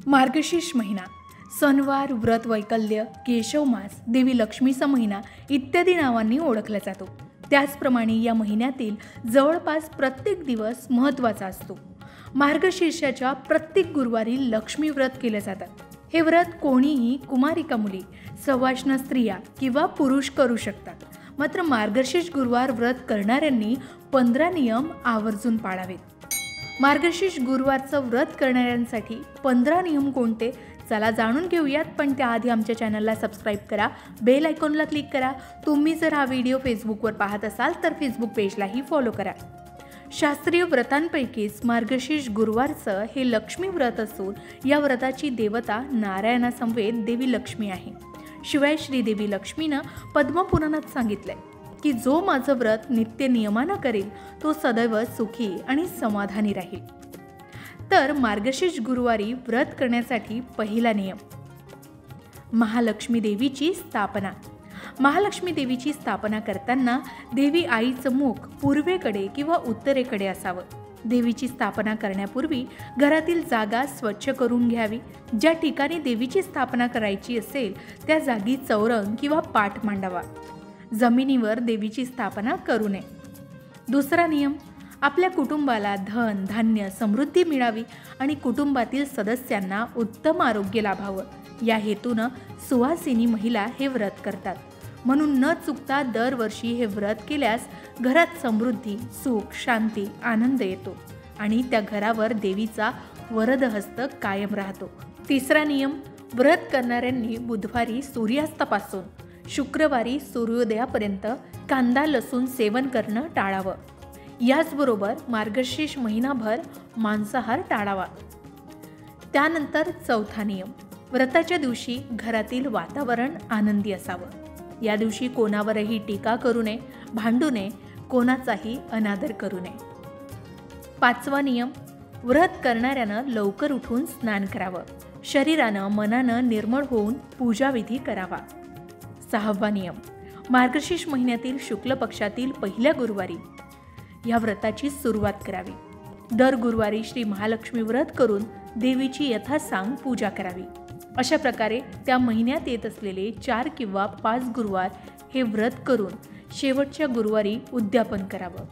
मार्गशीर्ष महिना सणवार, व्रत वैकल्य, केशवमास, देवी लक्ष्मीचा महिना इत्यादी नावांनी ओळखला जातो। त्याचप्रमाणे या महिन्यातील जवळपास प्रत्येक दिवस महत्त्वाचा असतो। मार्गशीर्षाच्या प्रत्येक गुरुवारी लक्ष्मी व्रत केले जातात। हे व्रत कोणीही कुमारिका मुली, सवाष्ण स्त्रिया किंवा पुरुष करू शकतात। मात्र मार्गशीर्ष गुरुवार व्रत करणाऱ्यांनी 15 नियम आवर्जून पाळावेत। मार्गशीर्ष गुरुवारचं व्रत करणाऱ्यांसाठी 15 नियम कोणते, चला जाणून घेऊयात। पण त्याआधी आमच्या चॅनलला सबस्क्राईब करा, बेल आयकॉनला क्लिक करा। तुम्ही जर हा व्हिडिओ फेसबुकवर पाहत असाल तर फेसबुक पेजलाही फॉलो करा। शास्त्रीय व्रतांपैकीच मार्गशीर्ष गुरुवारचं हे लक्ष्मी व्रत असून या व्रताची देवता नारायणासमवेत देवी लक्ष्मी आहे। शिवाय श्रीदेवी लक्ष्मीनं पद्मपुराणात सांगितलंय की जो माझं व्रत नित्य नियमानं करेल तो सदैव सुखी आणि समाधानी राहील। तर मार्गशीर्ष गुरुवारी व्रत करण्यासाठी पहिला नियम, महालक्ष्मी देवीची स्थापना। महालक्ष्मी देवीची स्थापना करताना देवी आईचं मुख पूर्वेकडे किंवा उत्तरेकडे असावं। देवीची स्थापना करण्यापूर्वी घरातील जागा स्वच्छ करून घ्यावी। ज्या ठिकाणी देवीची स्थापना करायची असेल त्या जागी चौरंग किंवा पाट मांडावा। जमिनीवर देवीची स्थापना करू नये। दुसरा नियम, आपल्या कुटुंबाला धन, धान्य, समृद्धी मिळावी आणि कुटुंबातील सदस्यांना उत्तम आरोग्य लाभावं या हेतूनं सुहासिनी महिला हे व्रत करतात। म्हणून न चुकता दरवर्षी हे व्रत केल्यास घरात समृद्धी, सुख, शांती, आनंद येतो आणि त्या घरावर देवीचा वरदहस्त कायम राहतो। तिसरा नियम, व्रत करणाऱ्यांनी बुधवारी सूर्यास्तापासून शुक्रवारी सूर्योदयापर्यंत कांदा, लसूण सेवन करणं टाळावं। याचबरोबर मार्गशीर्ष महिनाभर मांसाहार टाळावा। त्यानंतर चौथा नियम, व्रताच्या दिवशी घरातील वातावरण आनंदी असावं। या दिवशी कोणावरही टीका करू नये, भांडू नये, कोणाचाही अनादर करू नये। पाचवा नियम, व्रत करणाऱ्यानं लवकर उठून स्नान करावं। शरीरानं, मनानं निर्मळ होऊन पूजाविधी करावा। सहावा नियम, मार्गशीर्ष महिन्यातील शुक्ल पक्षातील पहिल्या गुरुवारी या व्रताची सुरुवात करावी। दर गुरुवारी श्री महालक्ष्मी व्रत करून देवीची यथासांग पूजा करावी। अशा प्रकारे त्या महिन्यात येत असलेले 4 किंवा 5 गुरुवार हे व्रत करून शेवटच्या गुरुवारी उद्यापन करावं।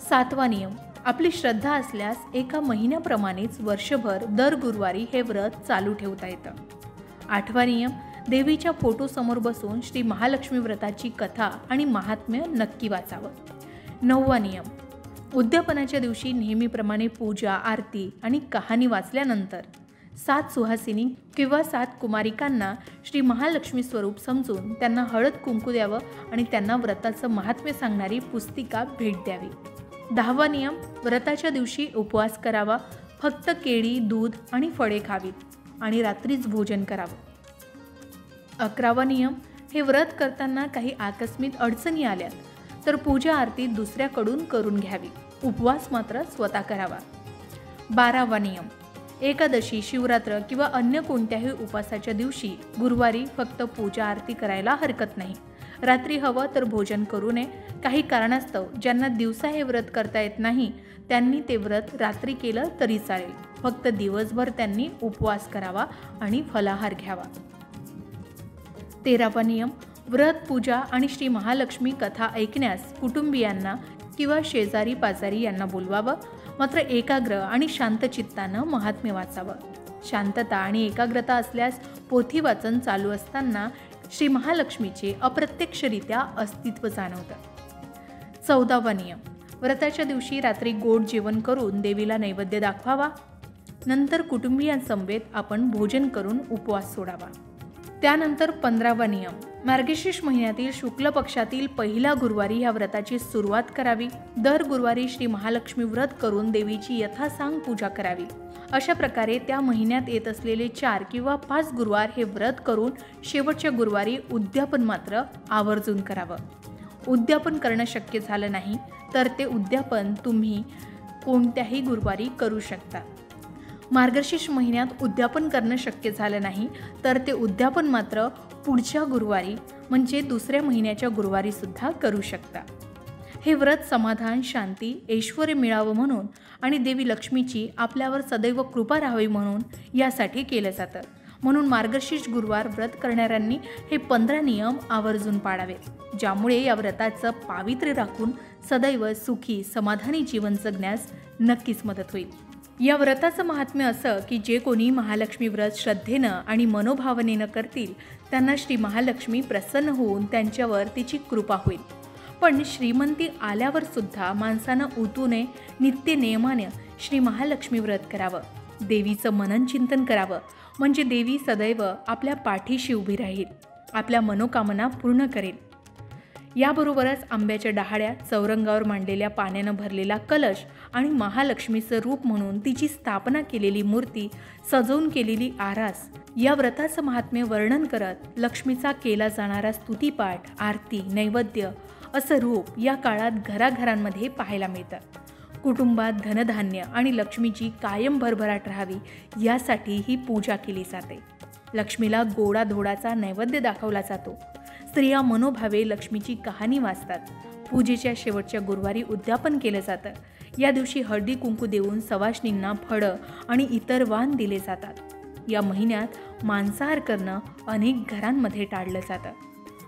सातवा नियम, आपली श्रद्धा असल्यास एका महिन्याप्रमाणेच वर्षभर दर गुरुवारी हे व्रत चालू ठेवता येतं। आठवा नियम, देवीच्या फोटोसमोर बसून श्री महालक्ष्मी व्रताची कथा आणि महात्म्य नक्की वाचावं। नववा नियम, उद्यापनाच्या दिवशी नेहमीप्रमाणे पूजा, आरती आणि कहाणी वाचल्यानंतर 7 सुहासिनी किंवा 7 कुमारिकांना श्री महालक्ष्मी स्वरूप समजून त्यांना हळद कुंकू द्यावं आणि त्यांना व्रताचं महात्म्य सांगणारी पुस्तिका भेट द्यावी। 10वा नियम, व्रताच्या दिवशी उपवास करावा। फक्त केळी, दूध आणि फळे खावीत आणि रात्रीच भोजन करावं। 11वा नियम, हे व्रत करताना काही आकस्मिक अडचणी आल्या तर पूजा आरती दुसऱ्याकडून करून घ्यावी, उपवास मात्र स्वतः करावा। 12वा नियम, एकादशी, शिवरात्र किंवा अन्य कोणत्याही उपवासाच्या दिवशी गुरुवारी फक्त पूजा आरती करायला हरकत नाही। रात्री हवं तर भोजन करू नये। काही कारणास्तव ज्यांना दिवसा हे व्रत करता येत नाही त्यांनी ते व्रत रात्री केलं तरी चालेल। फक्त दिवसभर त्यांनी उपवास करावा आणि फलाहार घ्यावा। 13वा नियम, व्रत, पूजा आणि श्री महालक्ष्मी कथा ऐकण्यास कुटुंबियांना किंवा शेजारी पाजारी यांना बोलवावं। मात्र एकाग्र आणि शांत चित्तानं महात्म्य वाचावं। शांतता आणि एकाग्रता असल्यास पोथी वाचन चालू असताना श्री महालक्ष्मीचे अप्रत्यक्षरित्या अस्तित्व जाणवतं। 14वा नियम, व्रताच्या दिवशी रात्री गोड जेवण करून देवीला नैवेद्य दाखवावा। नंतर कुटुंबियांसमवेत आपण भोजन करून उपवास सोडावा। त्यानंतर 15वा नियम, मार्गशीर्ष महिन्यातील शुक्ल पक्षातील पहिला गुरुवारी ह्या व्रताची सुरुवात करावी। दर गुरुवारी श्री महालक्ष्मी व्रत करून देवीची यथासांग पूजा करावी। अशा प्रकारे त्या महिन्यात येत असलेले 4 किंवा 5 गुरुवार हे व्रत करून शेवटच्या गुरुवारी उद्यापन मात्र आवर्जून करावं। उद्यापन करणं शक्य झालं नाही तर ते उद्यापन तुम्ही कोणत्याही गुरुवारी करू शकता। मार्गशीर्ष महिन्यात उद्यापन करणं शक्य झालं नाही तर ते उद्यापन मात्र पुढच्या गुरुवारी म्हणजे दुसऱ्या महिन्याच्या गुरुवारी सुद्धा करू शकता। हे व्रत समाधान, शांती, ऐश्वर्य मिळावं म्हणून आणि देवी लक्ष्मीची आपल्यावर सदैव कृपा राहावी म्हणून यासाठी केलं जातं. म्हणून मार्गशीर्ष गुरुवार व्रत करणाऱ्यांनी हे 15 नियम आवर्जून पाळावेत, ज्यामुळे या व्रताचं पावित्र्य राखून सदैव सुखी समाधानी जीवन जगण्यास नक्कीच मदत होईल. या व्रताचं महात्म्य असं की जे कोणी महालक्ष्मी व्रत श्रद्धेनं आणि मनोभावनेनं करतील त्यांना श्री महालक्ष्मी प्रसन्न होऊन त्यांच्यावर तिची कृपा होईल. पण श्रीमंती आल्यावर सुद्धा माणसानं उतूने नित्य नियमाने श्री महालक्ष्मी व्रत करावं, देवीचं मनन चिंतन करावं, म्हणजे देवी सदैव आपल्या पाठीशी उभी राहील, आपल्या मनोकामना पूर्ण करेल. याबरोबरच आंब्याच्या डहाळ्या, चौरंगावर मांडलेल्या पाण्यानं भरलेला कलश आणि महालक्ष्मीचं रूप म्हणून तिची स्थापना केलेली मूर्ती, सजवून केलेली आरास, या व्रताचं महात्म्य वर्णन करत लक्ष्मीचा केला जाणारा स्तुतिपाठ, आरती, नैवेद्य असं रूप या काळात घराघरांमध्ये पाहायला मिळतं. कुटुंबात धनधान्य आणि लक्ष्मीची कायम भरभराट राहावी यासाठी ही पूजा केली जाते. लक्ष्मीला गोडाधोडाचा नैवेद्य दाखवला जातो. स्त्रिया मनोभावे लक्ष्मीची कहाणी वाचतात. पूजेच्या शेवटच्या गुरुवारी उद्यापन केलं जातं. या दिवशी हळदी कुंकू देऊन सवाष्णींना फळं आणि इतर वाण दिले जातात. या महिन्यात मांसाहार करणं अनेक घरांमध्ये टाळलं जातं.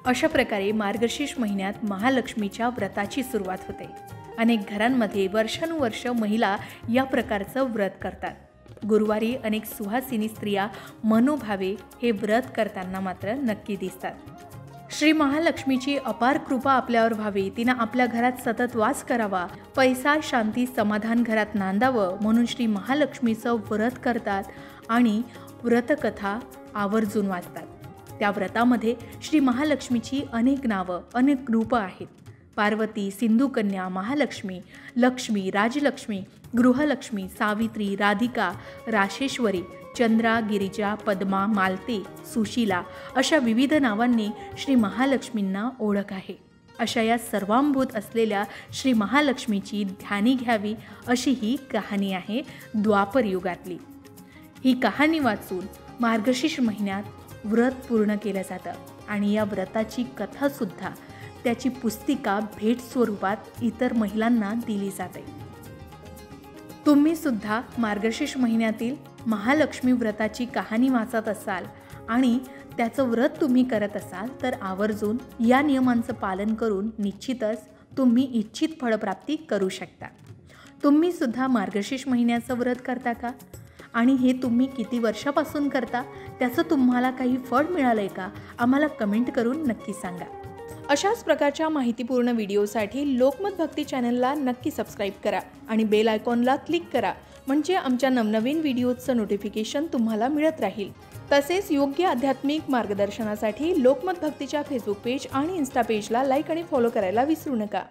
अशा प्रकारे मार्गशीर्ष महिन्यात महालक्ष्मीच्या व्रताची सुरुवात होते. अनेक घरांमध्ये वर्षानुवर्ष महिला या प्रकारचं व्रत करतात. गुरुवारी अनेक सुहासिनी स्त्रिया मनोभावे हे व्रत करताना मात्र नक्की दिसतात. श्री महालक्ष्मीची अपार कृपा आपल्यावर व्हावी, तिनं आपल्या घरात सतत वास करावा, पैसा, शांती, समाधान घरात नांदावं म्हणून श्री महालक्ष्मीचं व्रत करतात आणि व्रतकथा आवर्जून वाचतात. त्या व्रतामध्ये श्री महालक्ष्मीची अनेक नावं, अनेक रूपं आहेत. पार्वती, सिंधुकन्या, महालक्ष्मी, लक्ष्मी, राजलक्ष्मी, गृहलक्ष्मी, सावित्री, राधिका, राशेश्वरी, चंद्रा, गिरिजा, पद्मा, मालती, सुशीला अशा विविध नावांनी श्री महालक्ष्मींना ओळख आहे. अशा या सर्वांभूत असलेल्या श्री महालक्ष्मीची ध्यानी घ्यावी अशी ही कहाणी आहे द्वापर युगातली. ही कहाणी वाचून मार्गशीर्ष महिन्यात व्रत पूर्ण केलं जातं आणि या व्रताची कथासुद्धा, त्याची पुस्तिका भेट स्वरूपात इतर महिलांना दिली जाते. तुम्ही सुद्धा मार्गशीर्ष महिन्यातील महालक्ष्मी व्रताची कहाणी वाचत असाल आणि त्याचं व्रत तुम्ही करत असाल तर आवर्जून या नियमांचं पालन करून निश्चितच तुम्ही इच्छित फळप्राप्ती करू शकता. तुम्ही सुद्धा मार्गशीर्ष महिन्याचं व्रत करता का? आणि हे तुम्ही किती वर्षापासून करता? त्याचं तुम्हाला काही फळ मिळालंय का? आम्हाला कमेंट करून नक्की सांगा. अशाच प्रकारच्या माहितीपूर्ण व्हिडिओसाठी लोकमत भक्ती चॅनलला नक्की सबस्क्राईब करा आणि बेल आयकॉनला क्लिक करा, म्हणजे आमच्या नवनवीन व्हिडिओचं नोटिफिकेशन तुम्हाला मिळत राहील. तसेच योग्य आध्यात्मिक मार्गदर्शनासाठी लोकमत भक्तीच्या फेसबुक पेज आणि इन्स्टा पेजला लाईक आणि फॉलो करायला विसरू नका.